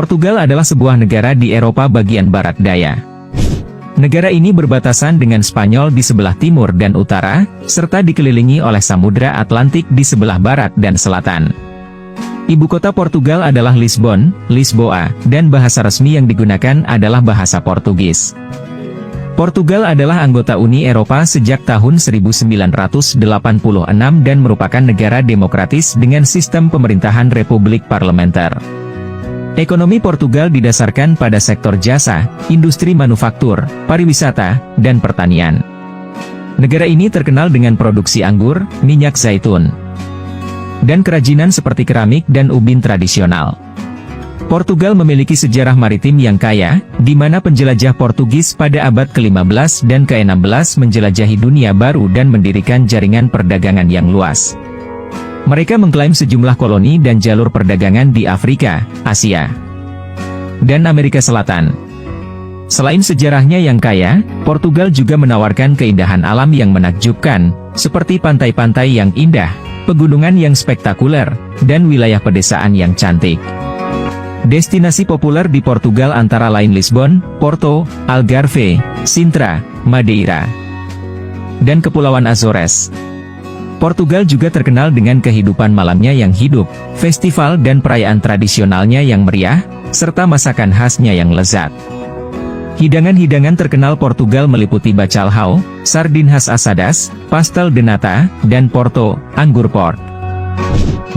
Portugal adalah sebuah negara di Eropa bagian barat daya. Negara ini berbatasan dengan Spanyol di sebelah timur dan utara, serta dikelilingi oleh Samudra Atlantik di sebelah barat dan selatan. Ibu kota Portugal adalah Lisbon, Lisboa, dan bahasa resmi yang digunakan adalah bahasa Portugis. Portugal adalah anggota Uni Eropa sejak tahun 1986 dan merupakan negara demokratis dengan sistem pemerintahan republik parlementer. Ekonomi Portugal didasarkan pada sektor jasa, industri manufaktur, pariwisata, dan pertanian. Negara ini terkenal dengan produksi anggur, minyak zaitun, dan kerajinan seperti keramik dan ubin tradisional. Portugal memiliki sejarah maritim yang kaya, di mana penjelajah Portugis pada abad ke-15 dan ke-16 menjelajahi dunia baru dan mendirikan jaringan perdagangan yang luas. Mereka mengklaim sejumlah koloni dan jalur perdagangan di Afrika, Asia, dan Amerika Selatan. Selain sejarahnya yang kaya, Portugal juga menawarkan keindahan alam yang menakjubkan, seperti pantai-pantai yang indah, pegunungan yang spektakuler, dan wilayah pedesaan yang cantik. Destinasi populer di Portugal antara lain Lisbon, Porto, Algarve, Sintra, Madeira, dan Kepulauan Azores. Portugal juga terkenal dengan kehidupan malamnya yang hidup, festival dan perayaan tradisionalnya yang meriah, serta masakan khasnya yang lezat. Hidangan-hidangan terkenal Portugal meliputi bacalhau, sardin khas Asadas, pastel de nata, dan Porto, anggur port.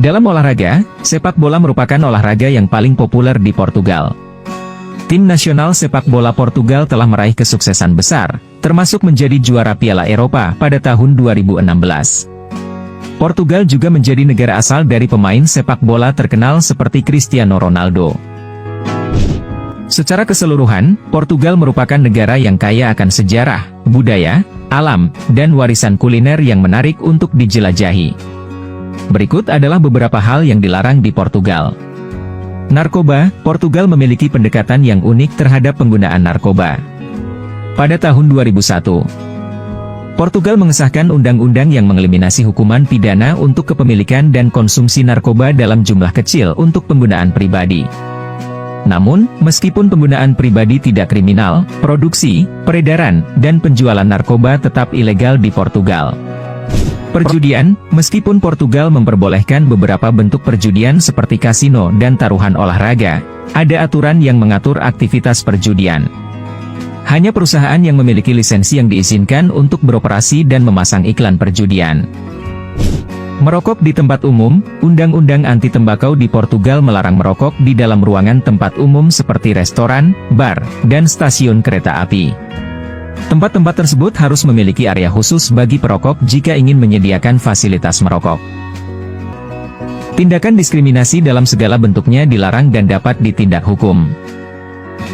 Dalam olahraga, sepak bola merupakan olahraga yang paling populer di Portugal. Tim nasional sepak bola Portugal telah meraih kesuksesan besar, termasuk menjadi juara Piala Eropa pada tahun 2016. Portugal juga menjadi negara asal dari pemain sepak bola terkenal seperti Cristiano Ronaldo. Secara keseluruhan, Portugal merupakan negara yang kaya akan sejarah, budaya, alam, dan warisan kuliner yang menarik untuk dijelajahi. Berikut adalah beberapa hal yang dilarang di Portugal. Narkoba, Portugal memiliki pendekatan yang unik terhadap penggunaan narkoba. Pada tahun 2001, Portugal mengesahkan undang-undang yang mengeliminasi hukuman pidana untuk kepemilikan dan konsumsi narkoba dalam jumlah kecil untuk penggunaan pribadi. Namun, meskipun penggunaan pribadi tidak kriminal, produksi, peredaran, dan penjualan narkoba tetap ilegal di Portugal. Perjudian, meskipun Portugal memperbolehkan beberapa bentuk perjudian seperti kasino dan taruhan olahraga, ada aturan yang mengatur aktivitas perjudian. Hanya perusahaan yang memiliki lisensi yang diizinkan untuk beroperasi dan memasang iklan perjudian. Merokok di tempat umum, Undang-Undang Anti Tembakau di Portugal melarang merokok di dalam ruangan tempat umum seperti restoran, bar, dan stasiun kereta api. Tempat-tempat tersebut harus memiliki area khusus bagi perokok jika ingin menyediakan fasilitas merokok. Tindakan diskriminasi dalam segala bentuknya dilarang dan dapat ditindak hukum.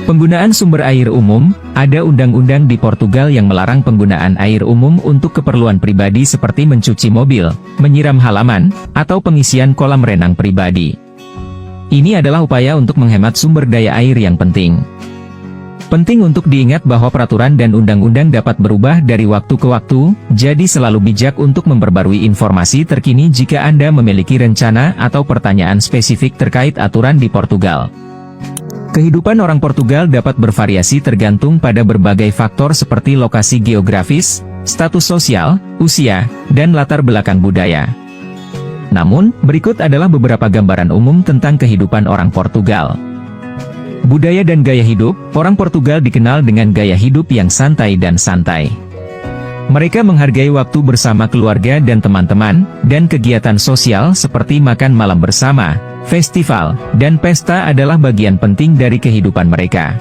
Penggunaan sumber air umum, ada undang-undang di Portugal yang melarang penggunaan air umum untuk keperluan pribadi seperti mencuci mobil, menyiram halaman, atau pengisian kolam renang pribadi. Ini adalah upaya untuk menghemat sumber daya air yang penting. Penting untuk diingat bahwa peraturan dan undang-undang dapat berubah dari waktu ke waktu, jadi selalu bijak untuk memperbarui informasi terkini jika Anda memiliki rencana atau pertanyaan spesifik terkait aturan di Portugal. Kehidupan orang Portugal dapat bervariasi tergantung pada berbagai faktor seperti lokasi geografis, status sosial, usia, dan latar belakang budaya. Namun, berikut adalah beberapa gambaran umum tentang kehidupan orang Portugal. Budaya dan gaya hidup, orang Portugal dikenal dengan gaya hidup yang santai dan santai. Mereka menghargai waktu bersama keluarga dan teman-teman, dan kegiatan sosial seperti makan malam bersama, festival, dan pesta adalah bagian penting dari kehidupan mereka.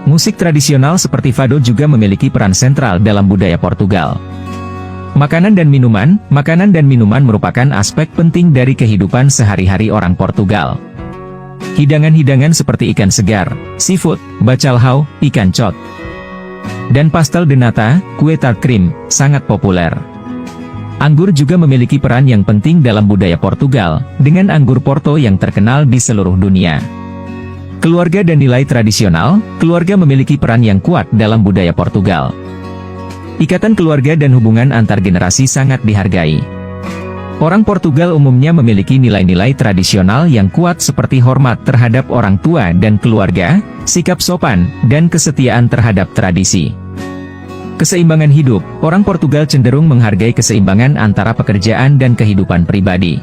Musik tradisional seperti fado juga memiliki peran sentral dalam budaya Portugal. Makanan dan minuman merupakan aspek penting dari kehidupan sehari-hari orang Portugal. Hidangan-hidangan seperti ikan segar, seafood, bacalhau, ikan cod, dan pastel de nata, kue tart krim, sangat populer. Anggur juga memiliki peran yang penting dalam budaya Portugal, dengan anggur Porto yang terkenal di seluruh dunia. Keluarga dan nilai tradisional, keluarga memiliki peran yang kuat dalam budaya Portugal. Ikatan keluarga dan hubungan antar generasi sangat dihargai. Orang Portugal umumnya memiliki nilai-nilai tradisional yang kuat seperti hormat terhadap orang tua dan keluarga, sikap sopan, dan kesetiaan terhadap tradisi. Keseimbangan hidup, orang Portugal cenderung menghargai keseimbangan antara pekerjaan dan kehidupan pribadi.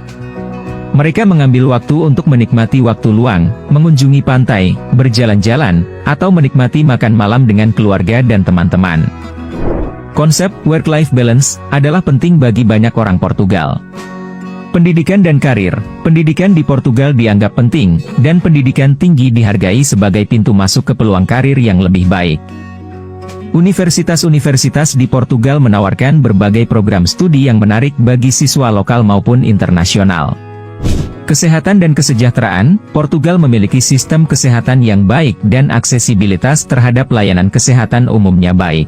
Mereka mengambil waktu untuk menikmati waktu luang, mengunjungi pantai, berjalan-jalan, atau menikmati makan malam dengan keluarga dan teman-teman. Konsep work-life balance adalah penting bagi banyak orang Portugal. Pendidikan dan karir. Pendidikan di Portugal dianggap penting, dan pendidikan tinggi dihargai sebagai pintu masuk ke peluang karir yang lebih baik. Universitas-universitas di Portugal menawarkan berbagai program studi yang menarik bagi siswa lokal maupun internasional. Kesehatan dan kesejahteraan, Portugal memiliki sistem kesehatan yang baik dan aksesibilitas terhadap layanan kesehatan umumnya baik.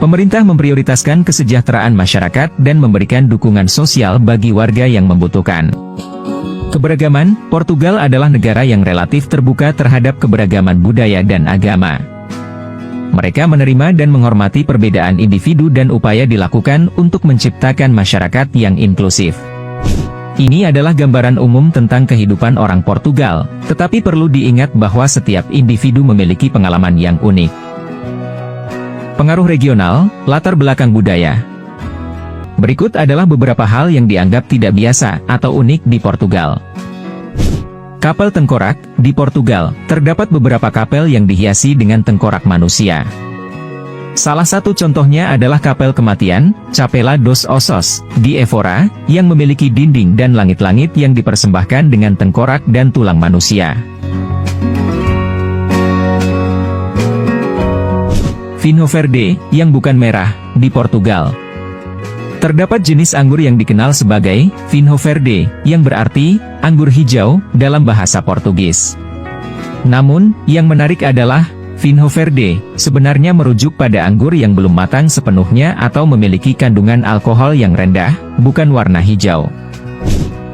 Pemerintah memprioritaskan kesejahteraan masyarakat dan memberikan dukungan sosial bagi warga yang membutuhkan. Keberagaman, Portugal adalah negara yang relatif terbuka terhadap keberagaman budaya dan agama. Mereka menerima dan menghormati perbedaan individu dan upaya dilakukan untuk menciptakan masyarakat yang inklusif. Ini adalah gambaran umum tentang kehidupan orang Portugal, tetapi perlu diingat bahwa setiap individu memiliki pengalaman yang unik. Pengaruh regional, latar belakang budaya. Berikut adalah beberapa hal yang dianggap tidak biasa atau unik di Portugal. Kapel tengkorak, di Portugal, terdapat beberapa kapel yang dihiasi dengan tengkorak manusia. Salah satu contohnya adalah kapel kematian, Capela dos Ossos, di Évora, yang memiliki dinding dan langit-langit yang dipersembahkan dengan tengkorak dan tulang manusia. Vinho Verde, yang bukan merah, di Portugal. Terdapat jenis anggur yang dikenal sebagai Vinho Verde, yang berarti anggur hijau dalam bahasa Portugis. Namun, yang menarik adalah Vinho Verde sebenarnya merujuk pada anggur yang belum matang sepenuhnya atau memiliki kandungan alkohol yang rendah, bukan warna hijau.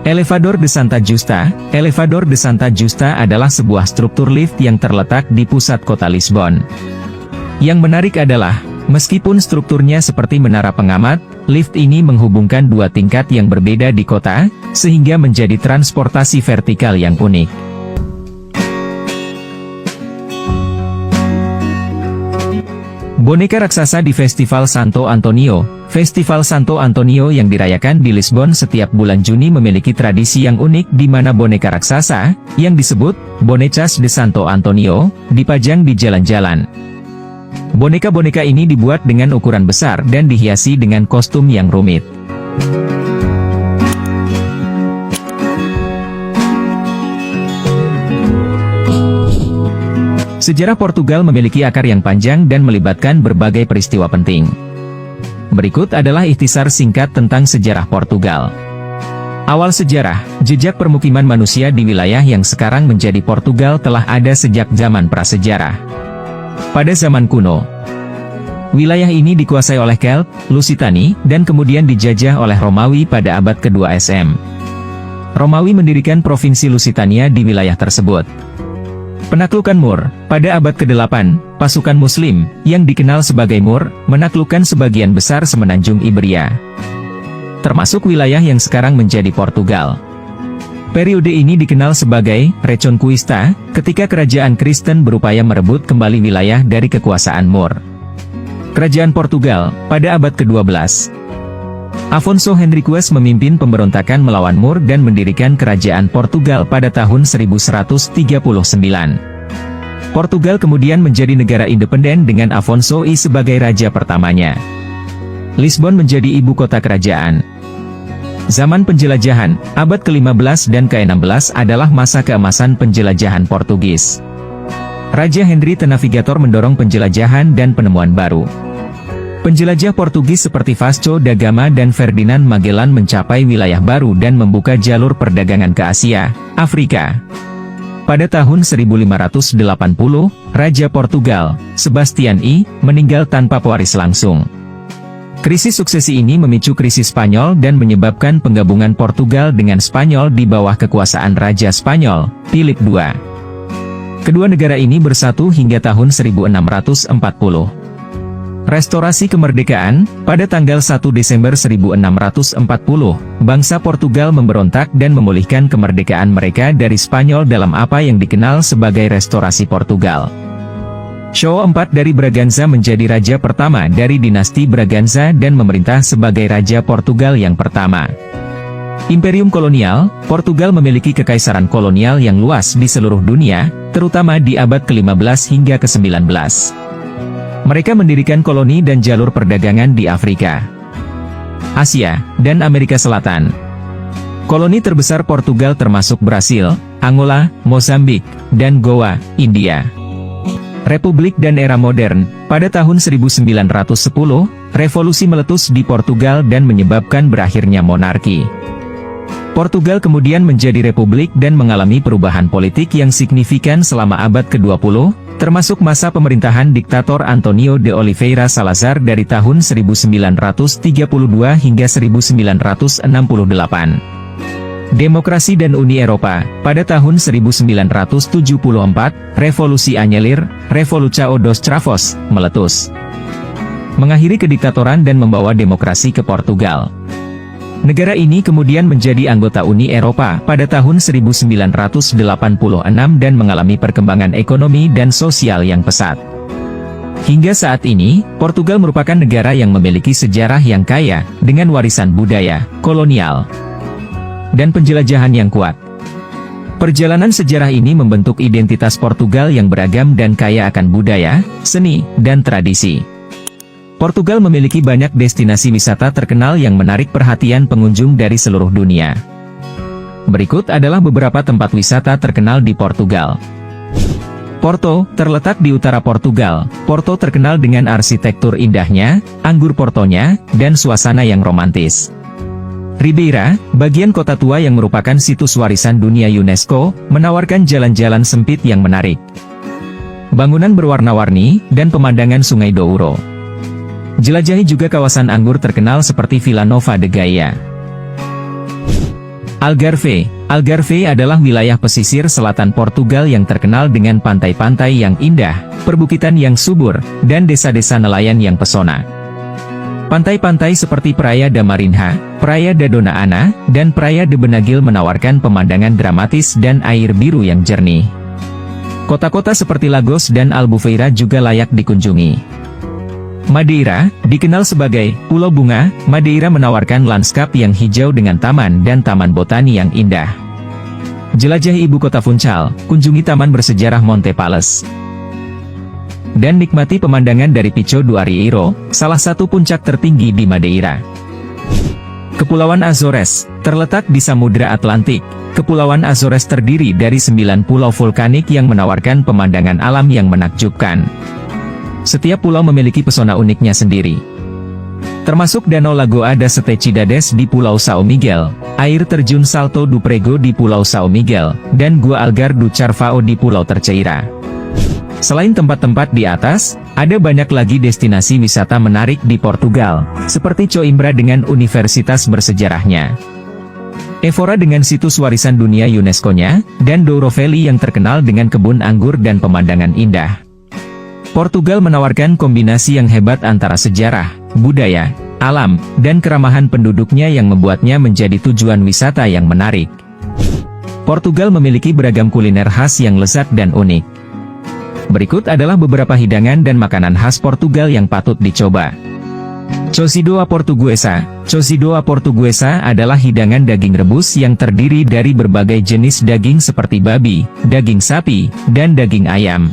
Elevador de Santa Justa. Elevador de Santa Justa adalah sebuah struktur lift yang terletak di pusat kota Lisbon. Yang menarik adalah, meskipun strukturnya seperti menara pengamat, lift ini menghubungkan dua tingkat yang berbeda di kota, sehingga menjadi transportasi vertikal yang unik. Boneka raksasa di Festival Santo Antonio. Festival Santo Antonio yang dirayakan di Lisbon setiap bulan Juni memiliki tradisi yang unik di mana boneka raksasa, yang disebut Bonecas de Santo Antonio, dipajang di jalan-jalan. Boneka-boneka ini dibuat dengan ukuran besar dan dihiasi dengan kostum yang rumit. Sejarah Portugal memiliki akar yang panjang dan melibatkan berbagai peristiwa penting. Berikut adalah ikhtisar singkat tentang sejarah Portugal. Awal sejarah, jejak permukiman manusia di wilayah yang sekarang menjadi Portugal telah ada sejak zaman prasejarah. Pada zaman kuno, wilayah ini dikuasai oleh Celt, Lusitani, dan kemudian dijajah oleh Romawi pada abad kedua SM. Romawi mendirikan provinsi Lusitania di wilayah tersebut. Penaklukan Moor, pada abad ke-8, pasukan Muslim, yang dikenal sebagai Moor, menaklukkan sebagian besar semenanjung Iberia, termasuk wilayah yang sekarang menjadi Portugal. Periode ini dikenal sebagai Reconquista, ketika kerajaan Kristen berupaya merebut kembali wilayah dari kekuasaan Moor. Kerajaan Portugal, pada abad ke-12. Afonso Henriques memimpin pemberontakan melawan Moor dan mendirikan kerajaan Portugal pada tahun 1139. Portugal kemudian menjadi negara independen dengan Afonso I sebagai raja pertamanya. Lisbon menjadi ibu kota kerajaan. Zaman penjelajahan, abad ke-15 dan ke-16 adalah masa keemasan penjelajahan Portugis. Raja Henry the Navigator mendorong penjelajahan dan penemuan baru. Penjelajah Portugis seperti Vasco da Gama dan Ferdinand Magellan mencapai wilayah baru dan membuka jalur perdagangan ke Asia, Afrika. Pada tahun 1580, Raja Portugal, Sebastian I, meninggal tanpa pewaris langsung. Krisis suksesi ini memicu krisis Spanyol dan menyebabkan penggabungan Portugal dengan Spanyol di bawah kekuasaan Raja Spanyol, Philip II. Kedua negara ini bersatu hingga tahun 1640. Restorasi kemerdekaan, pada tanggal 1 Desember 1640, bangsa Portugal memberontak dan memulihkan kemerdekaan mereka dari Spanyol dalam apa yang dikenal sebagai Restorasi Portugal. João IV dari Braganza menjadi raja pertama dari dinasti Braganza dan memerintah sebagai Raja Portugal yang pertama. Imperium kolonial, Portugal memiliki kekaisaran kolonial yang luas di seluruh dunia, terutama di abad ke-15 hingga ke-19. Mereka mendirikan koloni dan jalur perdagangan di Afrika, Asia, dan Amerika Selatan. Koloni terbesar Portugal termasuk Brasil, Angola, Mozambik, dan Goa, India. Republik dan era modern, pada tahun 1910, revolusi meletus di Portugal dan menyebabkan berakhirnya monarki. Portugal kemudian menjadi republik dan mengalami perubahan politik yang signifikan selama abad ke-20, termasuk masa pemerintahan diktator Antonio de Oliveira Salazar dari tahun 1932 hingga 1968. Demokrasi dan Uni Eropa, pada tahun 1974, Revolusi Anyelir, Revolução dos Travos, meletus. Mengakhiri kediktatoran dan membawa demokrasi ke Portugal. Negara ini kemudian menjadi anggota Uni Eropa pada tahun 1986 dan mengalami perkembangan ekonomi dan sosial yang pesat. Hingga saat ini, Portugal merupakan negara yang memiliki sejarah yang kaya, dengan warisan budaya, kolonial, dan penjelajahan yang kuat. Perjalanan sejarah ini membentuk identitas Portugal yang beragam dan kaya akan budaya, seni, dan tradisi. Portugal memiliki banyak destinasi wisata terkenal yang menarik perhatian pengunjung dari seluruh dunia. Berikut adalah beberapa tempat wisata terkenal di Portugal. Porto, terletak di utara Portugal. Porto terkenal dengan arsitektur indahnya, anggur Portonya, dan suasana yang romantis. Ribeira, bagian kota tua yang merupakan situs warisan dunia UNESCO, menawarkan jalan-jalan sempit yang menarik, bangunan berwarna-warni, dan pemandangan Sungai Douro. Jelajahi juga kawasan anggur terkenal seperti Vila Nova de Gaia. Algarve. Algarve adalah wilayah pesisir selatan Portugal yang terkenal dengan pantai-pantai yang indah, perbukitan yang subur, dan desa-desa nelayan yang pesona. Pantai-pantai seperti Praia da Marinha, Praia da Dona Ana, dan Praia de Benagil menawarkan pemandangan dramatis dan air biru yang jernih. Kota-kota seperti Lagos dan Albufeira juga layak dikunjungi. Madeira, dikenal sebagai Pulau Bunga, Madeira menawarkan lanskap yang hijau dengan taman dan taman botani yang indah. Jelajahi ibu kota Funchal, kunjungi taman bersejarah Monte Palace, dan nikmati pemandangan dari Pico do Arieiro, salah satu puncak tertinggi di Madeira. Kepulauan Azores, terletak di Samudra Atlantik. Kepulauan Azores terdiri dari 9 pulau vulkanik yang menawarkan pemandangan alam yang menakjubkan. Setiap pulau memiliki pesona uniknya sendiri, termasuk Danau Lagoa das Sete Cidades di Pulau São Miguel, air terjun Salto do Prego di Pulau São Miguel, dan Gua Algar do Carvão di Pulau Terceira. Selain tempat-tempat di atas, ada banyak lagi destinasi wisata menarik di Portugal, seperti Coimbra dengan universitas bersejarahnya, Évora dengan situs warisan dunia UNESCO-nya, dan Douro Valley yang terkenal dengan kebun anggur dan pemandangan indah. Portugal menawarkan kombinasi yang hebat antara sejarah, budaya, alam, dan keramahan penduduknya yang membuatnya menjadi tujuan wisata yang menarik. Portugal memiliki beragam kuliner khas yang lezat dan unik. Berikut adalah beberapa hidangan dan makanan khas Portugal yang patut dicoba. Cozido à Portuguesa. Cozido à Portuguesa adalah hidangan daging rebus yang terdiri dari berbagai jenis daging seperti babi, daging sapi, dan daging ayam,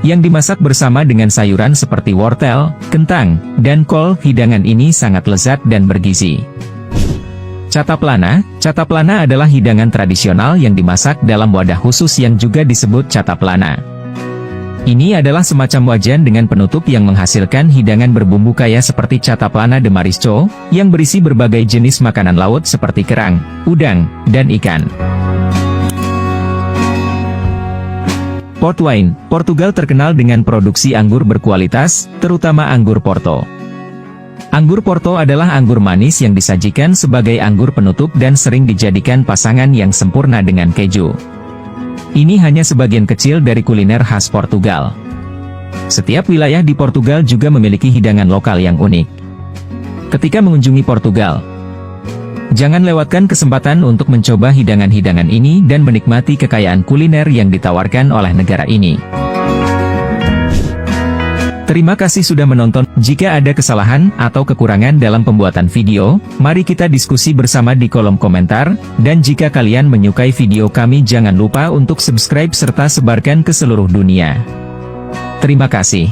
yang dimasak bersama dengan sayuran seperti wortel, kentang, dan kol. Hidangan ini sangat lezat dan bergizi. Cataplana. Cataplana adalah hidangan tradisional yang dimasak dalam wadah khusus yang juga disebut cataplana. Ini adalah semacam wajan dengan penutup yang menghasilkan hidangan berbumbu kaya seperti cataplana de marisco, yang berisi berbagai jenis makanan laut seperti kerang, udang, dan ikan. Port wine. Portugal terkenal dengan produksi anggur berkualitas, terutama anggur Porto. Anggur Porto adalah anggur manis yang disajikan sebagai anggur penutup dan sering dijadikan pasangan yang sempurna dengan keju. Ini hanya sebagian kecil dari kuliner khas Portugal. Setiap wilayah di Portugal juga memiliki hidangan lokal yang unik. Ketika mengunjungi Portugal, jangan lewatkan kesempatan untuk mencoba hidangan-hidangan ini dan menikmati kekayaan kuliner yang ditawarkan oleh negara ini. Terima kasih sudah menonton. Jika ada kesalahan atau kekurangan dalam pembuatan video, mari kita diskusi bersama di kolom komentar. Dan jika kalian menyukai video kami, jangan lupa untuk subscribe serta sebarkan ke seluruh dunia. Terima kasih.